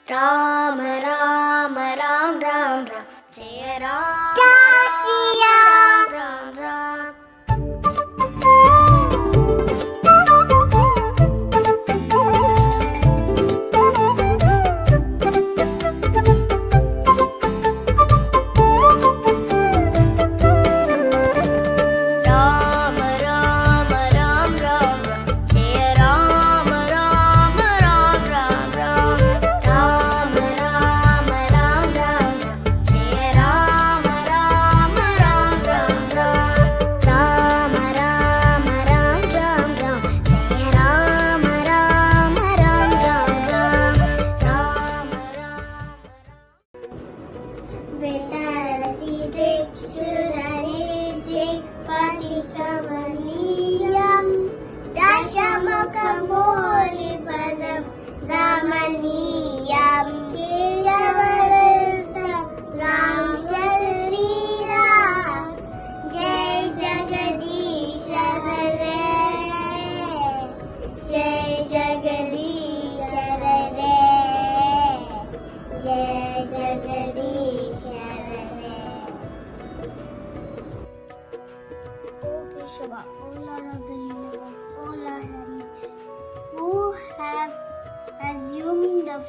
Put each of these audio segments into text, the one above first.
Rama Rama Ram Ram Ram Jaya Rama Ram Ram Ram.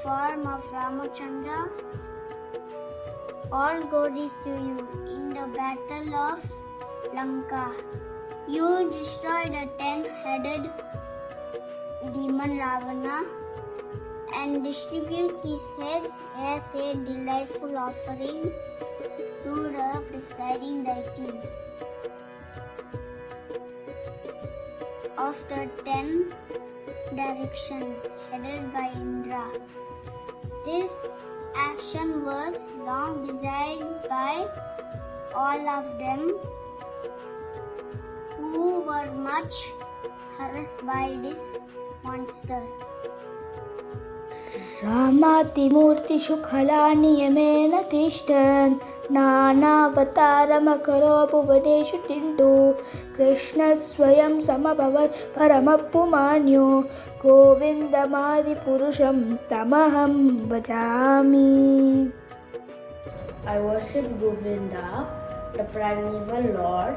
Form of Ramachandra, all glories to you. In the battle of Lanka, you destroyed a 10-headed demon Ravana and distribute his heads as a delightful offering to the presiding deities of the 10 directions headed by Indra. This action was long desired by all of them, who were much harassed by this monster. रामातिमूर्तिषु खलानियमेन तिष्ठन् नानावतारमकरो भुवनेषु तिष्ठो कृष्णस्वयं समभवत् परमपुमान्यो गोविन्दमादिपुरुषं तमहं भजामि. I worship Govinda, the primeval Lord,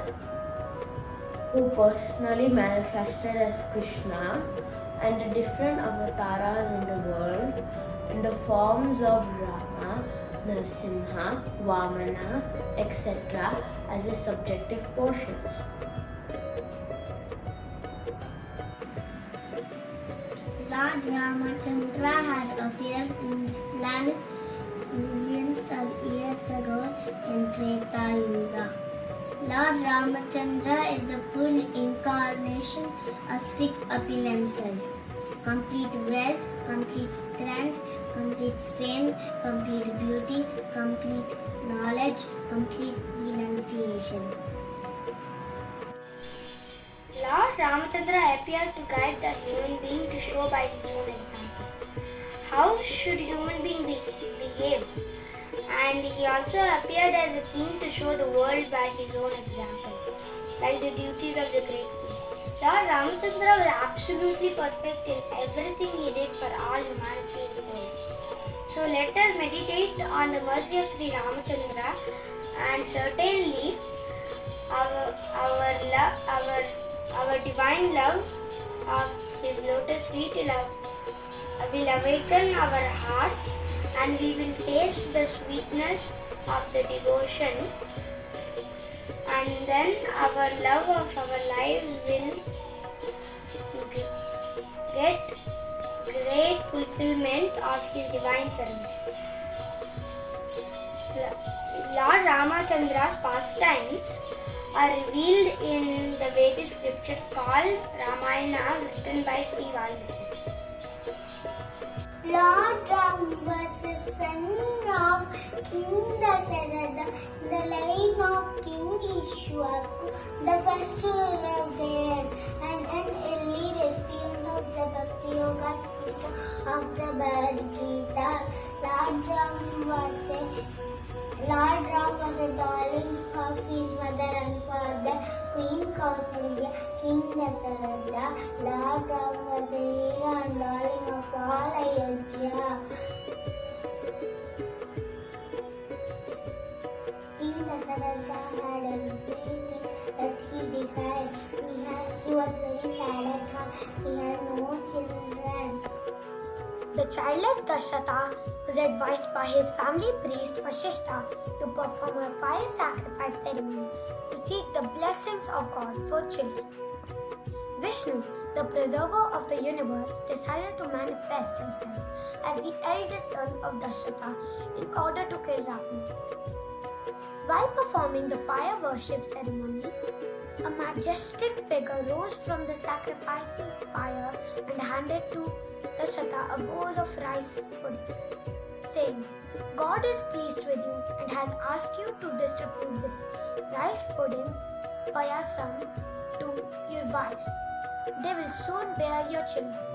who personally manifested as Krishna, and the different avatars in the world in the forms of Rama, Narasimha, Vamana, etc. as the subjective portions. Lord Ramachandra had appeared in land millions of years ago in Treta Yuga. Lord Ramachandra is the full incarnation of 6 appearances: complete wealth, complete strength, complete fame, complete beauty, complete knowledge, complete renunciation. Lord Ramachandra appeared to guide the human being to show by his own example how should human being behave. And he also appeared as a king to show the world by his own example, like the duties of the great king. Lord Ramachandra was absolutely perfect in everything he did for all humanity in the world. So let us meditate on the mercy of Sri Ramachandra, and certainly our divine love of his lotus feet will awaken our hearts, and we will taste the sweetness of the devotion, and then our love of our lives will get great fulfillment of his divine service. Lord Ramachandra's pastimes are revealed in the Vedic scripture called Ramayana, written by Sri Ram. Lord Rama was the son of King Dasharatha, the line of King Ishwaku, the first ruler of the earth, and an early recipient of the Bhakti Yoga system of the Bhagavad Gita. Lord Rama was the darling of his mother and father, Queen Kausalya, King Dasharatha. Lord Rama was the hero and darling of all Ayodhya. The childless Dasharatha was advised by his family priest Vasishtha to perform a fire sacrifice ceremony to seek the blessings of God for children. Vishnu, the preserver of the universe, decided to manifest himself as the eldest son of Dasharatha in order to kill Ravana. While performing the fire worship ceremony, a majestic figure rose from the sacrificing fire and handed to Dasharatha a bowl of rice pudding, saying, God is pleased with you and has asked you to distribute this rice pudding, payasam, to your wives. They will soon bear your children.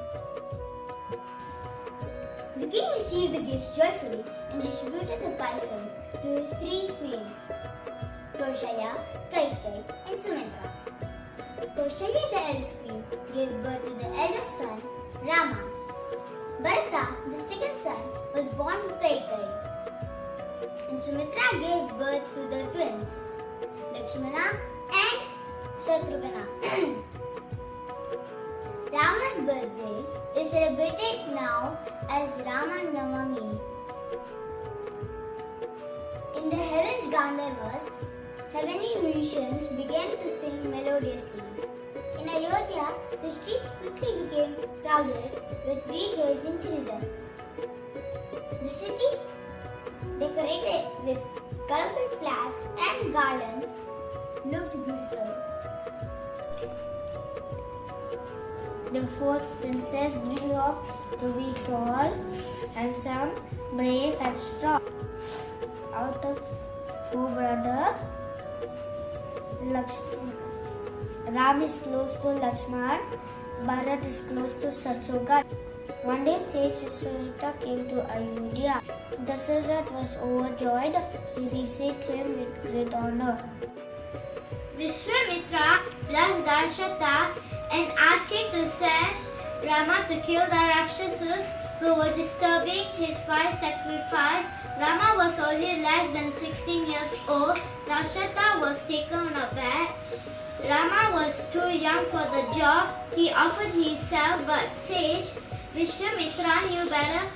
The king received the gifts joyfully and distributed the payasam to his 3 queens, Kaushalya, Kaikeyi and Sumitra. Kaushalya, the eldest queen, gave birth to the eldest son, Rama. Bharata, the second son, was born to Kaikeyi. And Sumitra gave birth to the twins, Lakshmana and Shatrugna. Rama's birthday is celebrated now as Rama Navami. In the heavens Gandharvas, heavenly musicians began to sing melodiously. In Ayodhya, the streets quickly became crowded with rejoicing citizens. The city, decorated with colorful flags and garlands, looked beautiful. The fourth princess grew up to be tall, handsome, brave and strong. Out of 4 brothers, Ram is close to Lakshman, Bharat is close to Shatrugna. One day Sri Krishna came to Ayodhya. Dasharatha was overjoyed. He received him with great honor. Vishwamitra blessed Dasharatha and asked him to send Rama to kill the Rakshasas who were disturbing his fire sacrifice. Rama was only less than 16 years old. Dasharatha was taken aback. Rama was too young for the job. He offered himself, but sage Vishwamitra knew better.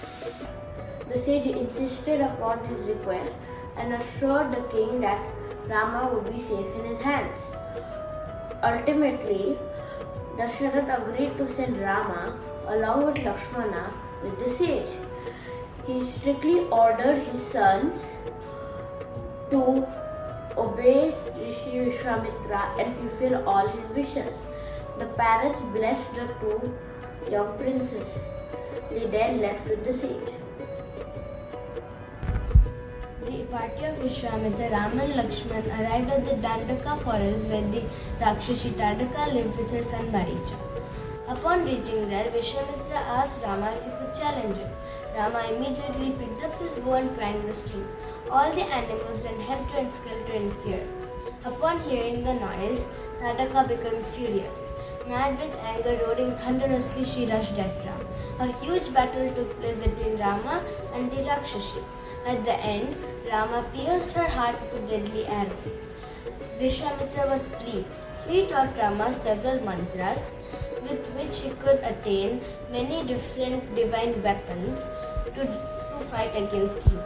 The sage insisted upon his request and assured the king that Rama would be safe in his hands. Ultimately, Dasharatha agreed to send Rama along with Lakshmana with the sage. He strictly ordered his sons to obey Rishi Vishwamitra and fulfill all his wishes. The parents blessed the 2 young princes. They then left with the sage. The party of Vishwamitra, Rama and Lakshman arrived at the Dandaka forest where the Rakshasi Dandaka lived with her son Maricha. Upon reaching there, Vishwamitra asked Rama if he could challenge him. Rama immediately picked up his bow and climbed the stream. All the animals ran helter and skelter in fear. Upon hearing the noise, Dandaka became furious. Mad with anger, roaring thunderously, she rushed at Ram. A huge battle took place between Rama and the Rakshasi. At the end, Rama pierced her heart with a deadly arrow. Vishwamitra was pleased. He taught Rama several mantras with which he could attain many different divine weapons to fight against evil.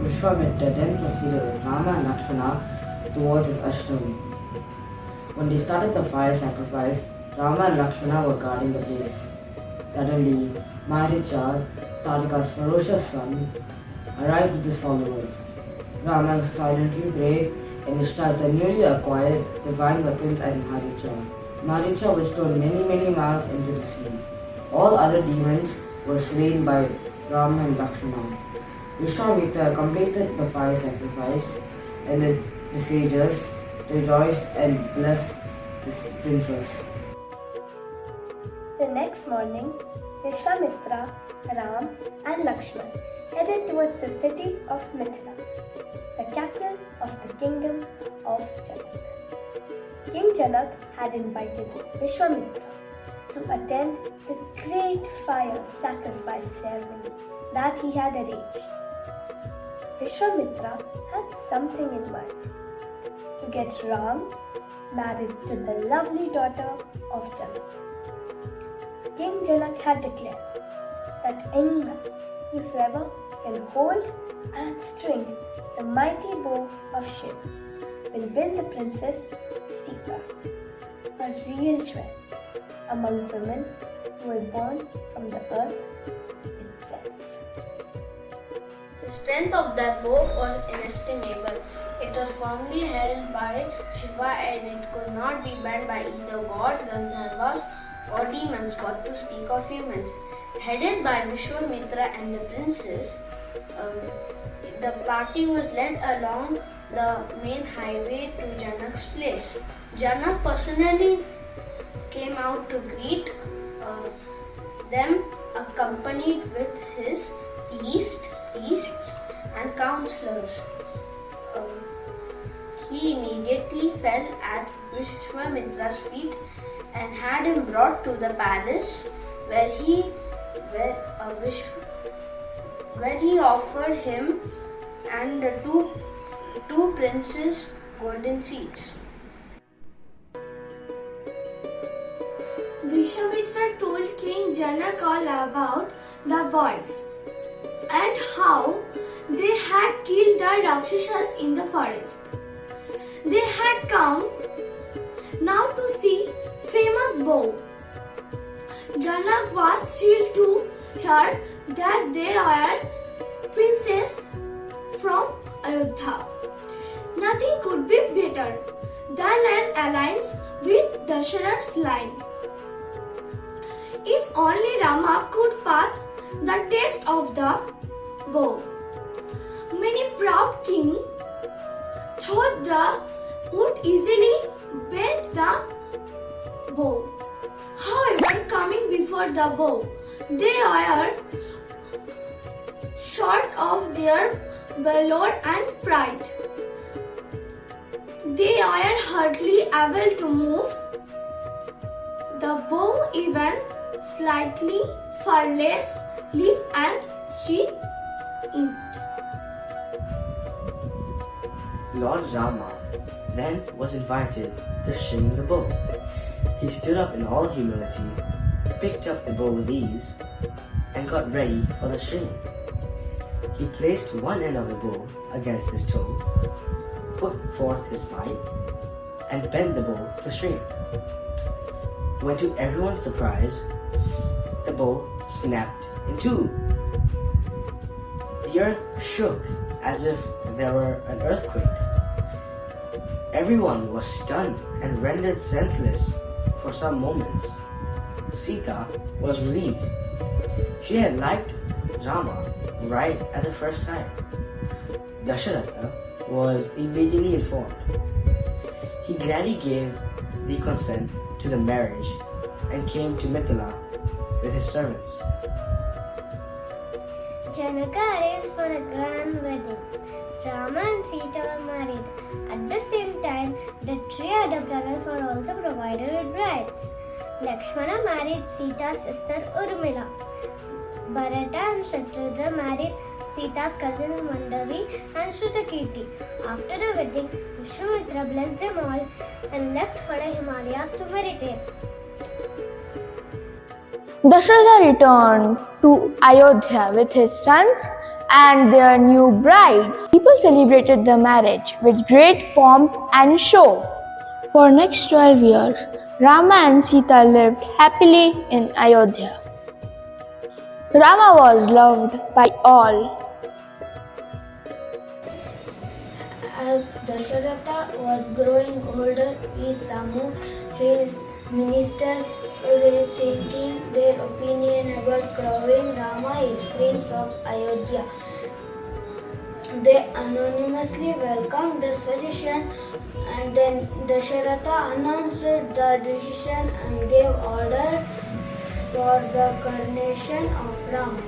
Vishwamitra then proceeded with Rama and Lakshmana towards his ashram. When they started the fire sacrifice, Rama and Lakshmana were guarding the place. Suddenly, Maricha, Tadika's ferocious son, arrived with his followers. Rama silently prayed and discharged the newly acquired divine weapons at Maricha. Maricha was thrown many miles into the sea. All other demons were slain by Rama and Lakshmana. Vishwamitra completed the fire sacrifice, and the sages rejoiced and blessed the princess. The next morning, Vishwamitra, Ram and Lakshman headed towards the city of Mithila, the capital of the kingdom of Janak. King Janak had invited Vishwamitra to attend the great fire sacrifice ceremony that he had arranged. Vishwamitra had something in mind: to get Ram married to the lovely daughter of Janak. King Janak had declared that any man, whosoever can hold and string the mighty bow of Shiv, will win the princess Sita, a real jewel among women who was born from the earth itself. The strength of that bow was inestimable. It was firmly held by Shiva and it could not be bent by either gods, Gandharvas or demons, not to speak of humans. Headed by Vishwamitra and the princes, the party was led along the main highway to Janak's place. Janak personally came out to greet them, accompanied with his priests and counselors. He immediately fell at Vishwamitra's feet and had him brought to the palace where he offered him and the two princes golden seats. Vishwamitra told King Janak all about the boys and how they had killed the Rakshasas in the forest. They had come now to see famous bow. Janak was thrilled to hear that they were princes from Ayodhya. Nothing could be better than an alliance with Dasharatha's line. If only Rama could pass the test of the bow. Many proud king thought the would easily bend the bow. However, coming before the bow, they were short of their valor and pride. They were hardly able to move the bow even slightly, far less leap and streak it. Lord Rama then was invited to string the bow. He stood up in all humility, picked up the bow with ease, and got ready for the stringing. He placed one end of the bow against his toe, put forth his might, and bent the bow to string it. When to everyone's surprise, the bow snapped in two. The earth shook as if there were an earthquake. Everyone was stunned and rendered senseless for some moments. Sita was relieved. She had liked Rama right at the first sight. Dasharatha was immediately informed. He gladly gave the consent to the marriage and came to Mithila with his servants. Janaka arranged for a grand wedding. Rama and Sita were married. At the same time, the three other brothers were also provided with brides. Lakshmana married Sita's sister Urmila. Bharata and Shatrughna married Sita's cousins Mandavi and Shrutakirti. After the wedding, Vishwamitra blessed them all and left for the Himalayas to meditate. Dasharatha returned to Ayodhya with his sons and their new brides. People celebrated the marriage with great pomp and show. For next 12 years, Rama and Sita lived happily in Ayodhya. Rama was loved by all. As Dasharatha was growing older, he summoned his ministers seeking their opinion about crowning Rama as Prince of Ayodhya. They anonymously welcomed the suggestion, and then Dasharatha announced the decision and gave orders for the coronation of Rama.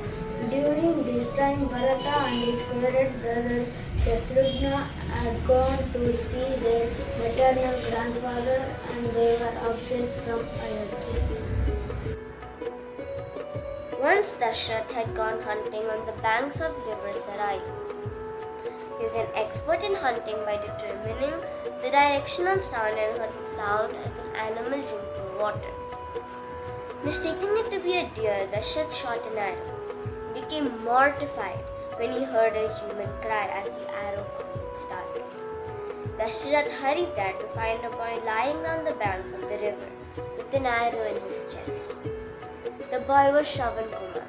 During this time, Bharata and his favorite brother Shatrughna had gone to see their maternal grandfather and they were absent from Ayodhya. Once Dashrath had gone hunting on the banks of river Sarai. He was an expert in hunting by determining the direction of sound and heard the sound of an animal drinking water. Mistaking it to be a deer, Dashrath shot an arrow. He became mortified when he heard a human cry as the arrow found its target. Dashrath hurried there to find a boy lying on the banks of the river with an arrow in his chest. The boy was Shravan Kumar.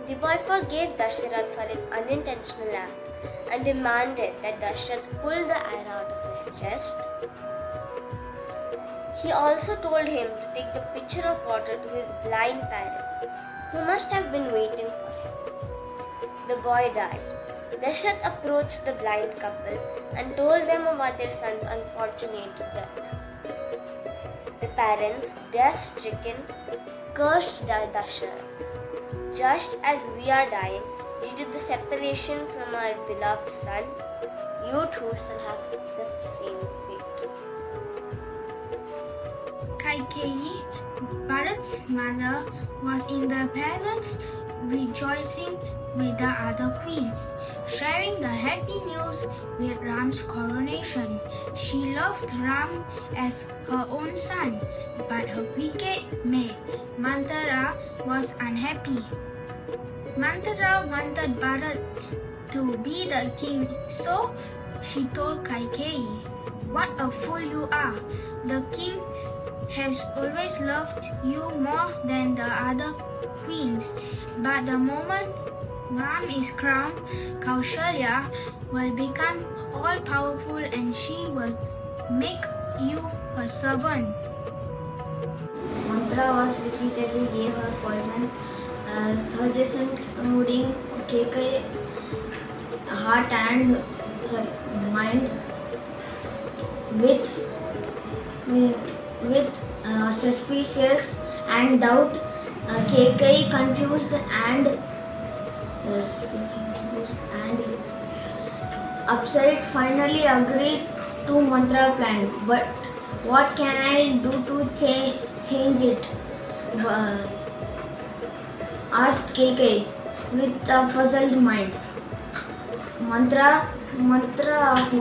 The boy forgave Dashrath for his unintentional act and demanded that Dashrath pull the arrow out of his chest. He also told him to take the pitcher of water to his blind parents, who must have been waiting for him. The boy died. Dashrath approached the blind couple and told them about their son's unfortunate death. The parents, death-stricken, cursed Dashrath. Just as we are dying due to the separation from our beloved son, you too shall have the same fate. Kaikeyi, Bharat's mother, was in the palace rejoicing with the other queens, sharing the happy news with Ram's coronation. She loved Ram as her own son, but her wicked maid, Manthara, was unhappy. Manthara wanted Bharat to be the king, so she told Kaikeyi, "What a fool you are! The king has always loved you more than the other queens, but the moment Ram is crowned, Kaushalya will become all-powerful and she will make you her servant." Mantra was repeatedly gave her poison, suggestion including Kekai heart and mind with suspicious and doubt. Kekai confused and upset finally agreed to Mantra plan. But what can I do to change it? Asked Kekai with a puzzled mind. Mantra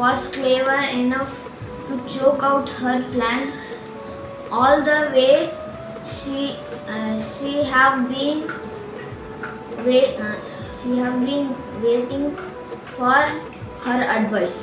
was clever enough to choke out her plan. All the way she have been waiting for her advice.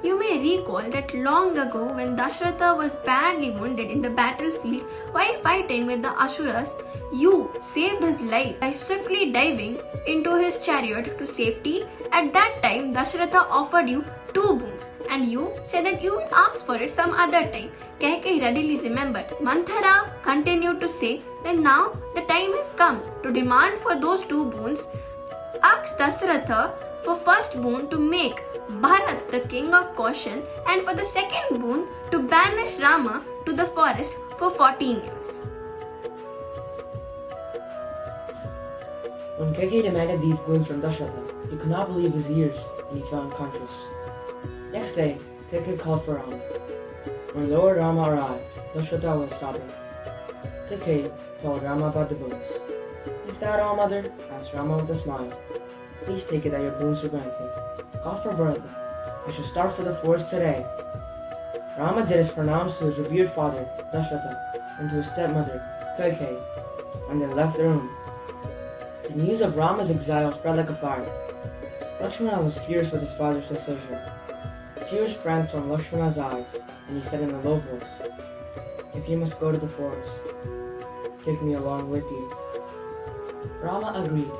You may recall that long ago when Dashratha was badly wounded in the battlefield while fighting with the Asuras, you saved his life by swiftly diving into his chariot to safety. At that time, Dashratha offered you 2 boons and you said that you would ask for it some other time. Kaikeyi readily remembered. Manthara continued to say that now the time has come to demand for those 2 boons. Asked Dashratha for first boon to make Bharat the king of Ocassion and for the second boon to banish Rama to the forest for 14 years. When Kaikeyi demanded these boons from Dashratha, he could not believe his ears and he fell unconscious. Next day, Kaikeyi called for Rama. When Lord Rama arrived, Dashratha was sobbing. Kaikeyi told Rama about the boons. "Is that all, mother?" asked Rama with a smile. "Please take it that your boons are granted. Call for Bharata. I shall start for the forest today." Rama did as pronounced to his revered father, Dashratha, and to his stepmother, Kaikeyi, and then left the room. The news of Rama's exile spread like a fire. Lakshmana was furious with his father's decision. Tears sprang from Lakshmana's eyes, and he said in a low voice, "If you must go to the forest, take me along with you." Rama agreed.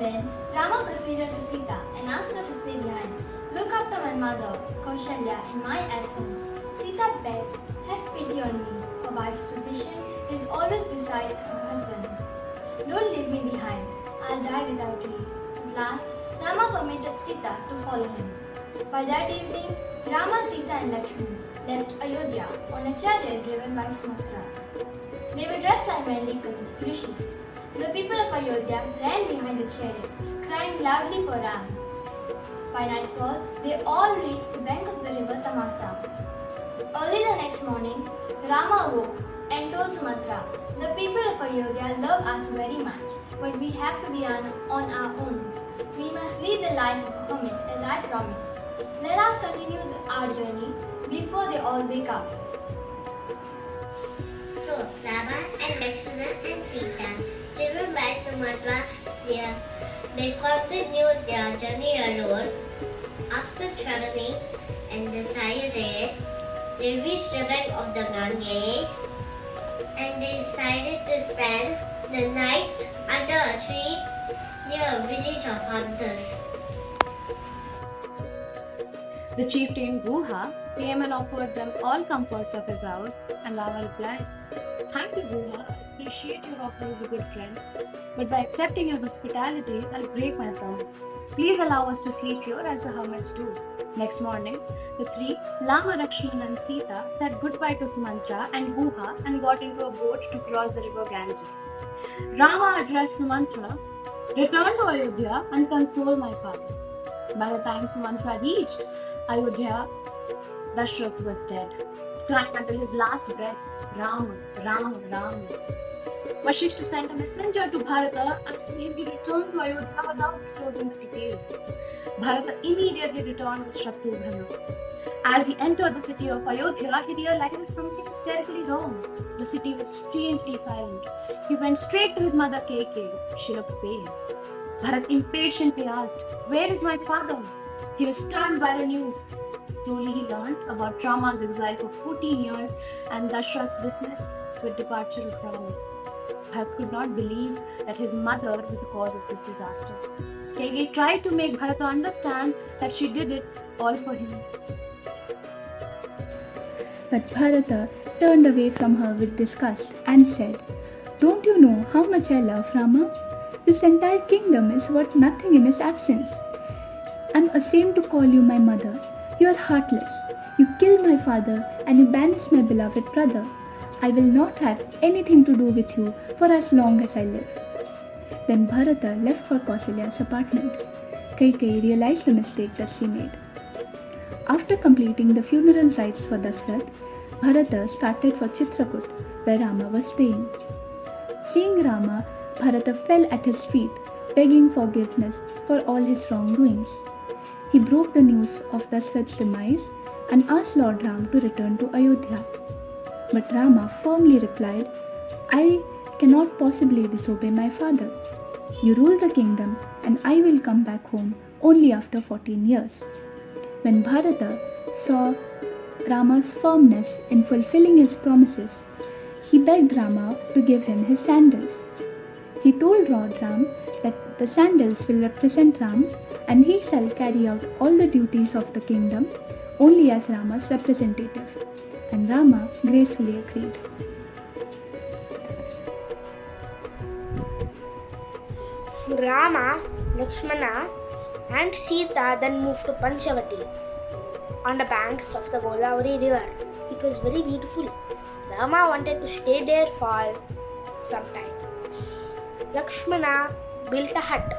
Then Rama proceeded to Sita and asked her to stay behind. "Look after my mother, Kaushalya, in my absence." Sita begged, "Have pity on me. A wife's position is always beside her husband. Don't leave me behind. I'll die without you." At last, Rama permitted Sita to follow him. By that evening, Rama, Sita and Lakshman left Ayodhya on a chariot driven by Sumatra. They were dressed like mendicants, rishis. The people of Ayodhya ran behind the chariot, crying loudly for Ram. By nightfall, they all reached the bank of the river Tamasa. Early the next morning, Rama awoke and told Sumatra, "The people of Ayodhya love us very much, but we have to be on our own. We must lead the life of a hermit as I promised. Let us continue our journey before they all wake up." So, Rama and Lakshmana and Sita, driven by Sumatra, they continued their journey alone. After traveling an entire day, they reached the bank of the Ganges and they decided to spend the night under a tree near a village of hunters. The chieftain Guha came and offered them all comforts of his house, and Rama replied, "Thank you, Guha. I appreciate your offer as a good friend, but by accepting your hospitality, I'll break my promise. Please allow us to sleep here as the hermits do." Next morning, the three, Rama, Lakshmana and Sita, said goodbye to Sumatra and Guha and got into a boat to cross the river Ganges. Rama addressed Sumatra, "Return to Ayodhya and console my father." By the time Sumatra reached Ayodhya, Dashrath was dead, crying until his last breath, "Rama, Rama, Rama." Vasishtha sent a messenger to Bharata asking him to return to Ayodhya without disclosing the details. Bharata immediately returned with Shatrugna. As he entered the city of Ayodhya, he realized something was terribly wrong. The city was strangely silent. He went straight to his mother Kaikeyi. She looked pale. Bharat impatiently asked, "Where is my father?" He was stunned by the news. Slowly he learned about Rama's exile for 14 years and Dashrath's dismiss with departure of Rama. Bharat could not believe that his mother was the cause of this disaster. Kaikeyi tried to make Bharata understand that she did it all for him. But Bharata turned away from her with disgust and said, "Don't you know how much I love Rama? This entire kingdom is worth nothing in his absence. I'm ashamed to call you my mother. You are heartless. You killed my father and you banished my beloved brother. I will not have anything to do with you for as long as I live." Then Bharata left for Kausalya's apartment. Kaikeyi realized the mistake that she made. After completing the funeral rites for Dashrath, Bharata started for Chitrakoot, where Rama was staying. Seeing Rama, Bharata fell at his feet, begging forgiveness for all his wrongdoings. He broke the news of Dashrath's demise and asked Lord Ram to return to Ayodhya. But Rama firmly replied, "I cannot possibly disobey my father. You rule the kingdom and I will come back home only after 14 years. When Bharata saw Rama's firmness in fulfilling his promises, he begged Rama to give him his sandals. He told Lord Ram that the sandals will represent Ram and he shall carry out all the duties of the kingdom only as Rama's representative. And Rama gracefully agreed. Rama, Lakshmana and Sita then moved to Panchavati on the banks of the Godavari river. It was very beautiful. Rama wanted to stay there for some time. Lakshmana built a hut.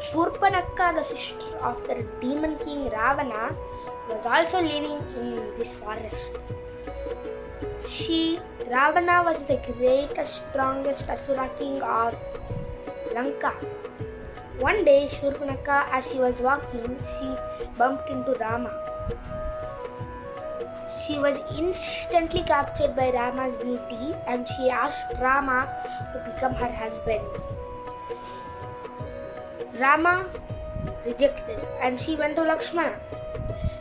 Shurpanakha, the sister of the demon king Ravana, was also living in this forest. Ravana was the greatest, strongest Asura king of Lanka. One day, Shurpanakha, as she was walking, she bumped into Rama. She was instantly captured by Rama's beauty and she asked Rama to become her husband. Rama rejected and she went to Lakshmana.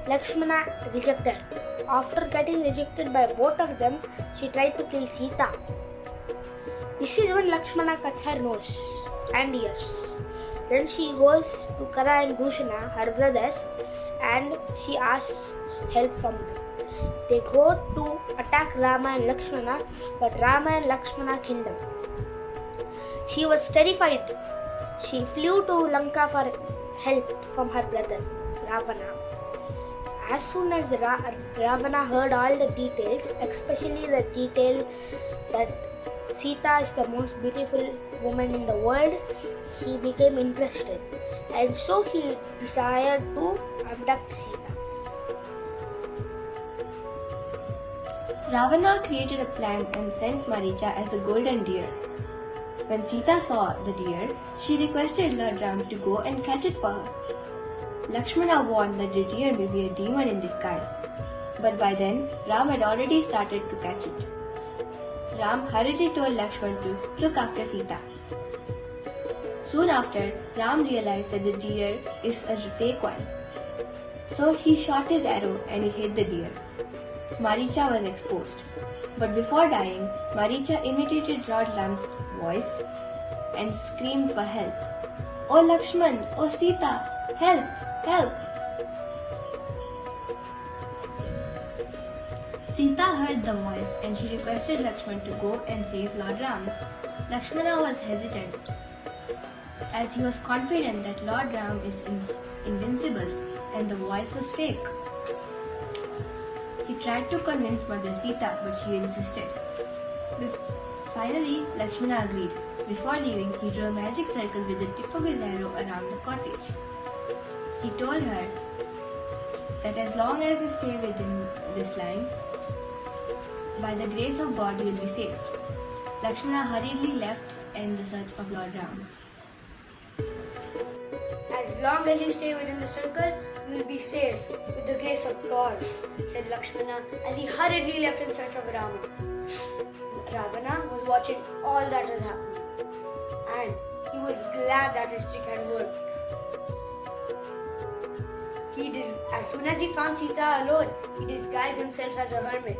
Lakshmana rejected. After getting rejected by both of them, she tried to kill Sita. This is when Lakshmana cuts her nose and ears. Then she goes to Kara and Bhushana, her brothers, and she asks help from them. They go to attack Rama and Lakshmana, but Rama and Lakshmana kill them. She was terrified. She flew to Lanka for help from her brother, Ravana. As soon as Ravana heard all the details, especially the detail that Sita is the most beautiful woman in the world, he became interested, and so he desired to abduct Sita. Ravana created a plan and sent Maricha as a golden deer. When Sita saw the deer, she requested Lord Ram to go and catch it for her. Lakshmana warned that the deer may be a demon in disguise, but by then Ram had already started to catch it. Ram hurriedly told Lakshman to look after Sita. Soon after, Ram realized that the deer is a fake one. So he shot his arrow and he hit the deer. Maricha was exposed. But before dying, Maricha imitated Lord Rama's voice and screamed for help. "Oh Lakshman! Oh Sita! Help! Help!" Sita heard the voice and she requested Lakshman to go and save Lord Ram. Lakshmana was hesitant as he was confident that Lord Ram is invincible and the voice was fake. He tried to convince Mother Sita, but she insisted. Finally, Lakshmana agreed. Before leaving, he drew a magic circle with the tip of his arrow around the cottage. He told her that as long as you stay within this line, by the grace of God, you will be safe. Lakshmana hurriedly left in the search of Lord Ram. As long as you stay within the circle, you will be safe with the grace of God, said Lakshmana as he hurriedly left in search of Rama. Ravana was watching all that was happening, and he was glad that his trick had worked. As soon as he found Sita alone, he disguised himself as a hermit,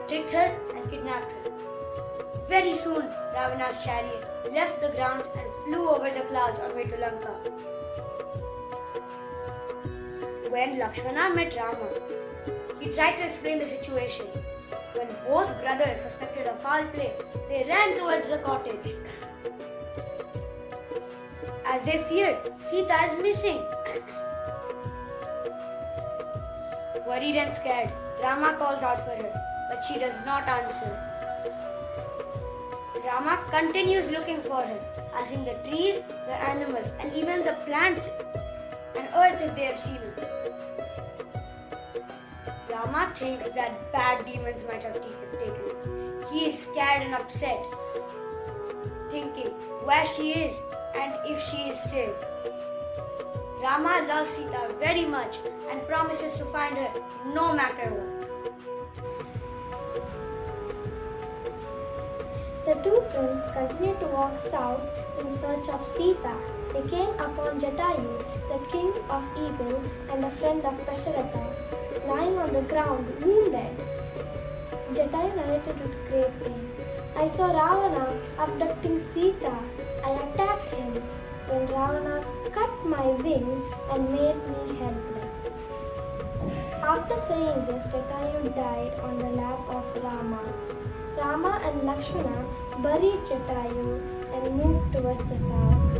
tricked her and kidnapped her. Very soon, Ravana's chariot left the ground and flew over the clouds on way to Lanka. When Lakshmana met Rama, he tried to explain the situation. When both brothers suspected a foul play, they ran towards the cottage. As they feared, Sita is missing. Worried and scared, Rama calls out for her, but she does not answer. Rama continues looking for her, asking the trees, the animals, and even the plants and earth if they have seen her. Rama thinks that bad demons might have taken her. He is scared and upset, thinking where she is and if she is safe. Rama loves Sita very much and promises to find her no matter what. The two twins continued to walk south in search of Sita. They came upon Jatayu, the king of eagle and a friend of Dasharatha, lying on the ground, wounded. Jatayu narrated with great pain. "I saw Ravana abducting Sita. I attacked him. Then Ravana cut my wing and made me helpless." After saying this, Jatayu died on the lap of Rama. Rama and Lakshmana buried Jatayu and moved towards the south.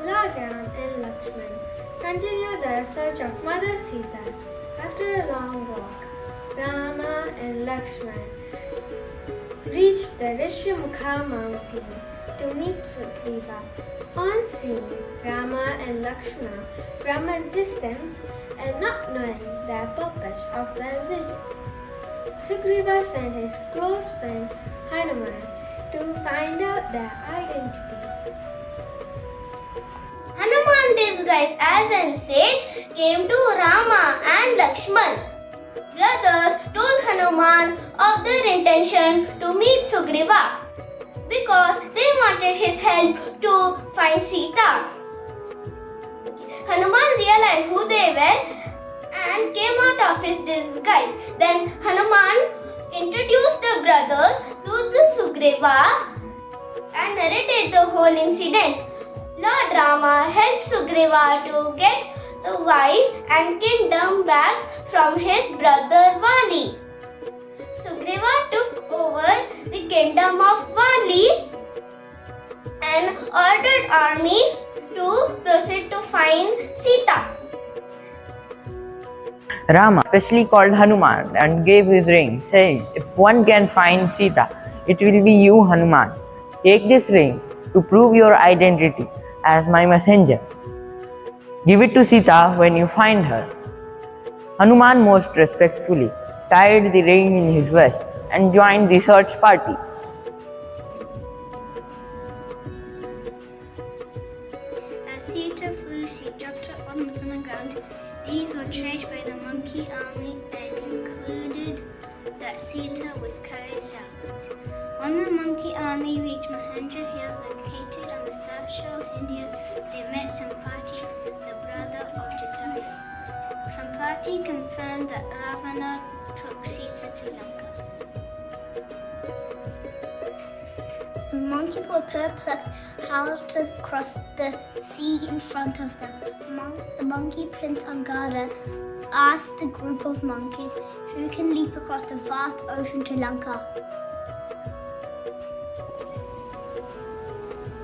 Lord Ram and Lakshman continued their search of Mother Sita. After a long walk, Rama and Lakshman reached the Rishyamukha mountain to meet Sugriva. On seeing Rama and Lakshmana from a distance and not knowing the purpose of their visit, Sugriva sent his close friend Hanuman to find out their identity. Hanuman, disguised as a sage, came to Rama and Lakshman. Brothers told Hanuman of their intention to meet Sugriva because they wanted his help to find Sita. Hanuman realized who they were and came out of his disguise. Then Hanuman introduced the brothers to the Sugriva and narrated the whole incident. Lord Rama helped Sugriva to get the wife and kingdom back from his brother Vali. Sugriva took over the kingdom of Vali and ordered army to proceed to find Sita. Rama specially called Hanuman and gave his ring, saying, "If one can find Sita, it will be you, Hanuman. Take this ring to prove your identity as my messenger. Give it to Sita when you find her." Hanuman most respectfully tied the ring in his vest and joined the search party. As Sita flew, she dropped her ornaments on the ground. These were traced by the monkey army and concluded that Sita was carried southwards. When the monkey army reached Mahendra Hill, located on the south shore of India, they met Sampati, the brother of Jataya. Sampati confirmed that Ravana took Sita to Lanka. The monkeys were perplexed how to cross the sea in front of them. The monkey prince Angada asked the group of monkeys who can leap across the vast ocean to Lanka.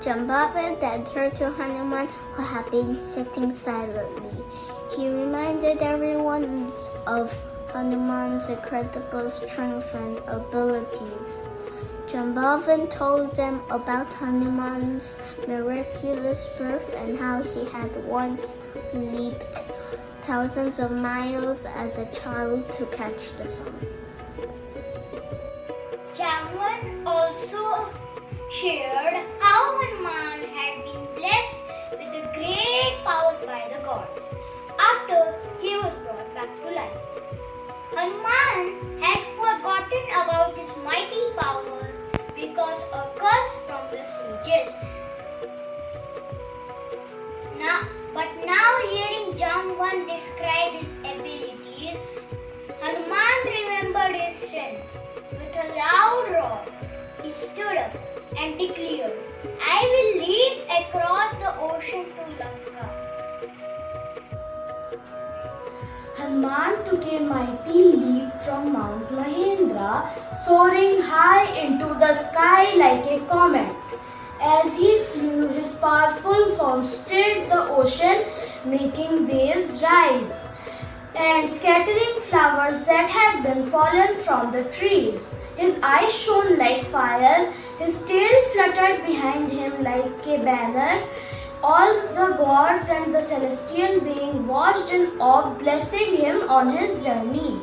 Jambavan then turned to Hanuman, who had been sitting silently. He reminded everyone of Hanuman's incredible strength and abilities. Jambavan told them about Hanuman's miraculous birth and how he had once leaped thousands of miles as a child to catch the sun. Jamvan also shared how Hanuman had been blessed with the great powers by the gods after he was brought back to life. Hanuman had forgotten about his mighty powers because a curse from the sages. But now hearing Jamvan describe his abilities, Hanuman remembered his strength. With a loud roar, he stood up and declared, "I will leap across the ocean to Lanka." Hanuman took a mighty leap from Mount Mahendra, soaring high into the sky like a comet. As he flew, his powerful form stirred the ocean, making waves rise and scattering flowers that had been fallen from the trees. His eyes shone like fire, his tail fluttered behind him like a banner. All the gods and the celestial beings watched in awe, blessing him on his journey.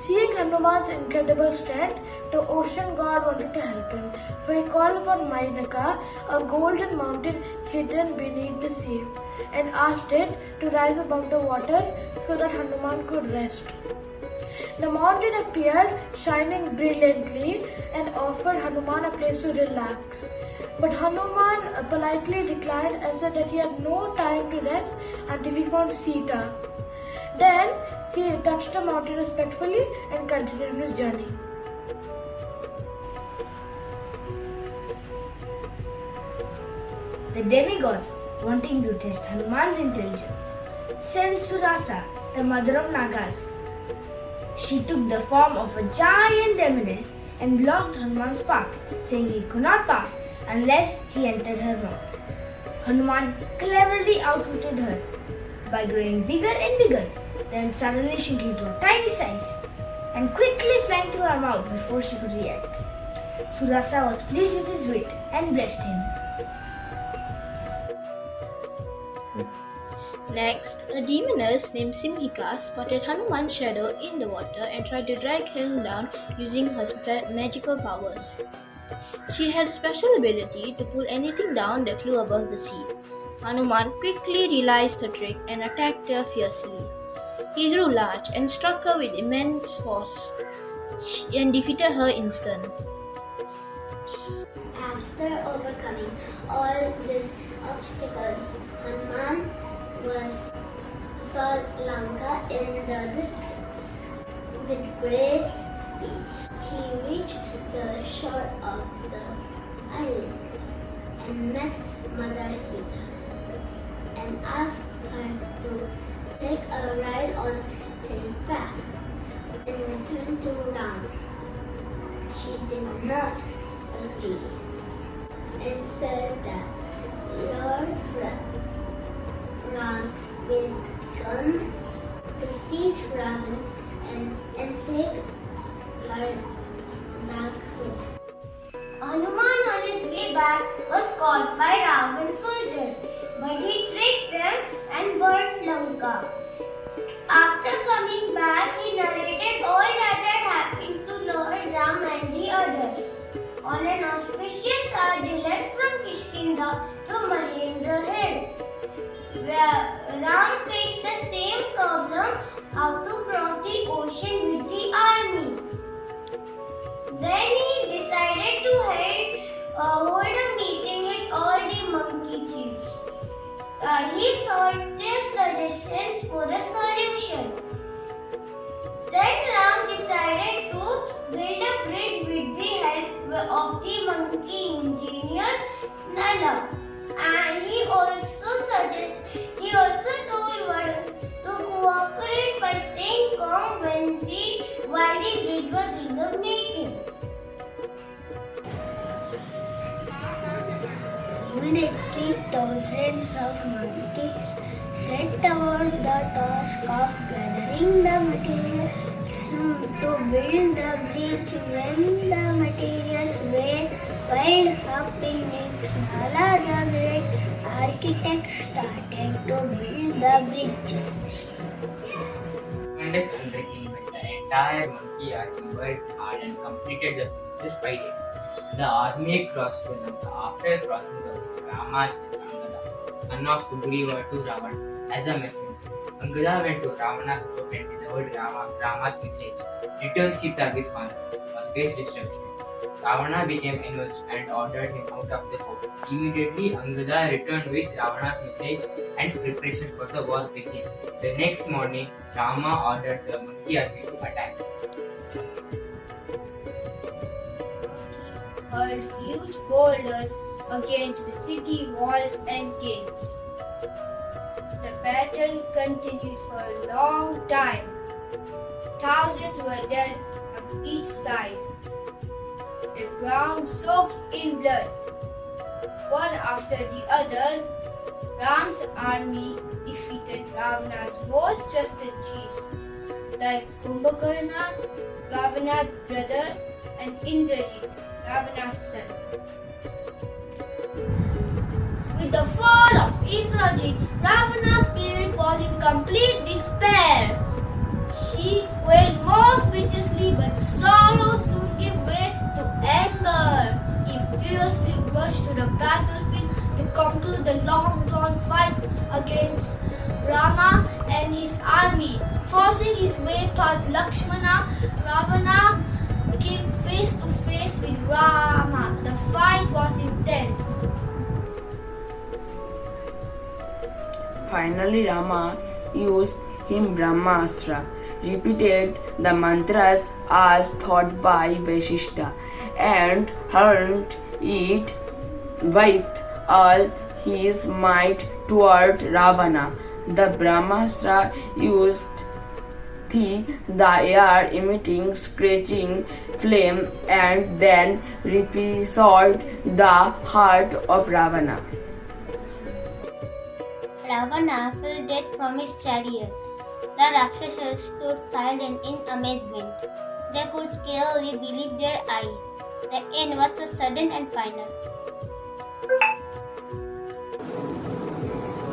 Seeing Hanuman's incredible strength, the ocean god wanted to help him. So he called upon Mainaka, a golden mountain hidden beneath the sea, and asked it to rise above the water so that Hanuman could rest. The mountain appeared, shining brilliantly, and offered Hanuman a place to relax. But Hanuman politely declined and said that he had no time to rest until he found Sita. Then he touched the mountain respectfully and continued his journey. The demigods, wanting to test Hanuman's intelligence, sent Surasa, the mother of Nagas. She took the form of a giant demoness and blocked Hanuman's path, saying he could not pass unless he entered her mouth. Hanuman cleverly outwitted her by growing bigger and bigger, then suddenly shrinking to a tiny size and quickly flying through her mouth before she could react. Surasa was pleased with his wit and blessed him. Next, a demoness named Simhika spotted Hanuman's shadow in the water and tried to drag him down using her magical powers. She had a special ability to pull anything down that flew above the sea. Hanuman quickly realized her trick and attacked her fiercely. He grew large and struck her with immense force and defeated her instantly. After overcoming all these obstacles, Hanuman saw Lanka in the distance. With great speed, he reached the shore of the island and met Mother Sita and asked her to take a ride on his back and return to Ram. She did not agree and said that Lord Rama will come defeat Ravan and take her back with him. Hanuman on his way back was caught by Ravan's soldiers, but he tricked them and burned Lanka. After coming back, he narrated all that had happened to Lord Rama and the others. On an auspicious star, they left from Kishkinda to Mahendra Hill, where Ram faced the same problem, how to cross the ocean questions for a solution. Then Ram decided to build a bridge with the help of the monkey engineer Nala. And he also told one to cooperate by staying calm while the bridge was in the making. Immediately, thousands of monkeys set about the task of gathering the materials to build the bridge. When the materials were piled up in it, Nala the great architect started to build the bridge. Tremendous undertaking when the entire monkey army worked hard and completed the bridge in 5 days. The army crossed to Lanka. After crossing the ocean, Rama sent Angada, son of Sugriva, to Ravana as a messenger. Angada went to Ravana's court and delivered Rama's message. Returned Sita with honor, but faced destruction. Ravana became enraged and ordered him out of the court. Immediately, Angada returned with Ravana's message and preparations for the war began. The next morning, Rama ordered the monkey army to attack. Hurled huge boulders against the city walls and gates. The battle continued for a long time. Thousands were dead on each side. The ground soaked in blood. One after the other, Ram's army defeated Ravana's most trusted chiefs like Kumbhakarna, Ravana's brother, and Indrajit, Ravana's son. With the fall of Indrajit, Ravana's spirit was in complete despair. He wailed most piteously, but sorrow soon gave way to anger. He fiercely rushed to the battlefield to conclude the long-drawn fight against Rama and his army. Forcing his way past Lakshmana, Ravana came face to face with Rama. The fight was intense. Finally, Rama used him Brahmastra, repeated the mantras as taught by Vasishtha, and hurled it with all his might toward Ravana. The Brahmastra used the air, emitting screeching flame, and then episode the heart of Ravana. Ravana fell dead from his chariot. The Rakshasas stood silent in amazement. They could scarcely believe their eyes. The end was so sudden and final.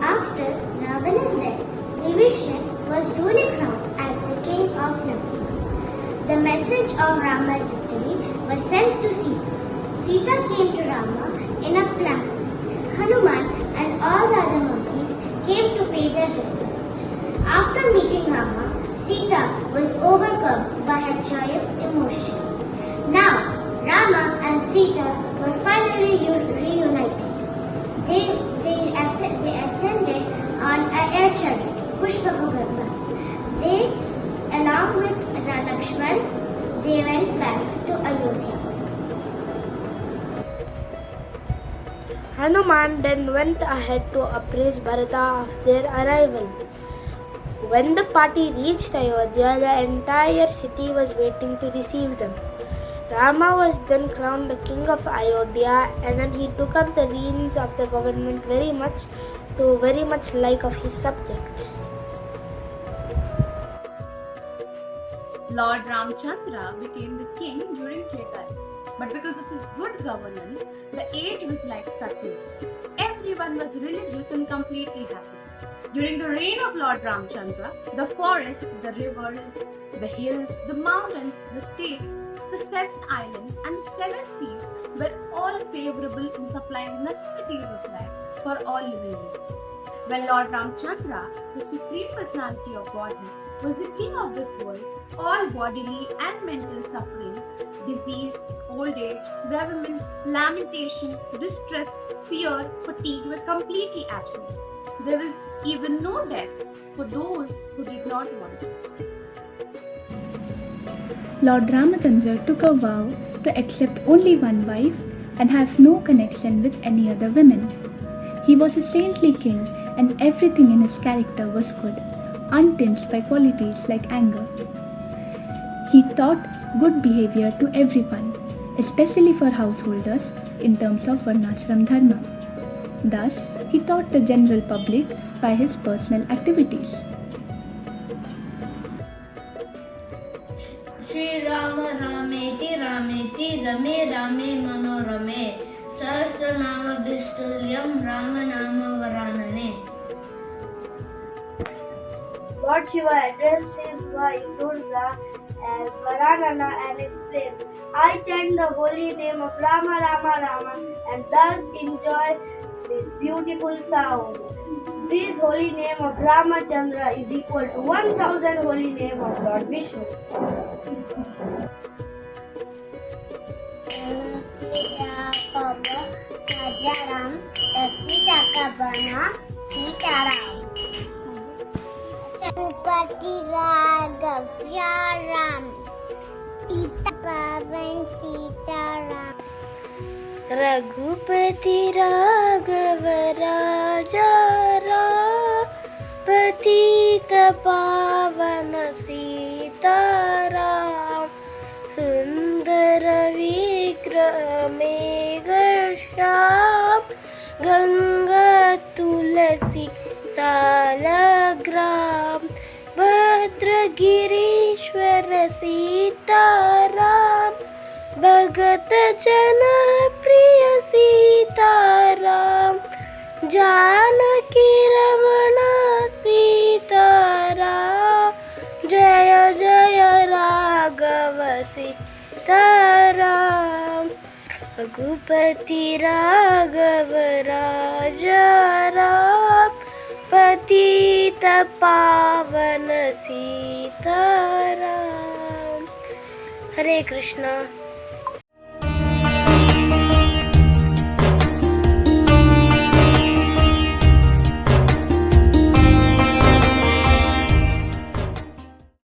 After Ravana's death, Vibhishan was duly crowned as the king of Lanka. The message of Rama's victory was sent to Sita. Sita came to Rama in a plank. Hanuman and all the other monkeys came to pay their respect. After meeting Rama, Sita was overcome by her joyous emotion. Now, Rama and Sita were finally reunited. They ascended on an air chariot, Pushpakagarbha. Along with Lakshman, they went back to Ayodhya. Hanuman then went ahead to apprise Bharata of their arrival. When the party reached Ayodhya, the entire city was waiting to receive them. Rama was then crowned the king of Ayodhya, and then he took up the reins of the government very much like of his subjects. Lord Ramchandra became the king during Treta, but because of his good governance, the age was like Satya. Everyone was religious and completely happy. During the reign of Lord Ramchandra, the forests, the rivers, the hills, the mountains, the states, the 7 islands and 7 seas were all favorable in supplying necessities of life for all living beings. When Lord Ramchandra, the Supreme Personality of Godhead, was the king of this world, all bodily and mental sufferings, disease, old age, bereavement, lamentation, distress, fear, fatigue were completely absent. there was even no death for those who did not want it. Lord Ramachandra took a vow to accept only one wife and have no connection with any other women. He was a saintly king and everything in his character was good, untinged by qualities like anger. He taught good behavior to everyone, especially for householders in terms of varnashram dharma. Thus, he taught the general public by his personal activities. Shri Rama Rameti Rameti Rame Rame Manorame Sahasranama Bistulyam Ramanama Varanane. Lord Shiva addressed his wife Durga as Varanana and explained, I chant the holy name of Rama Rama Rama and thus enjoy this beautiful sound. This holy name of Ramachandra is equal to 1000 holy name of Lord Vishnu. Ragupati Raghav Jaram Sita Pavan Sita Ram Raghupati Raghav Raja Ram Patita Pavana Sita Ram Sundara Vigraha Megha Ganga Tulasi Salagram Bhadragirishwara Sitaram Bhagat Jana Priya Sitaram Janaki Ramana Sitaram Jaya Jaya Raghava Sitaram Ragupati Raghava Raja Ram Patita Pavana Sitaram. Hare Krishna.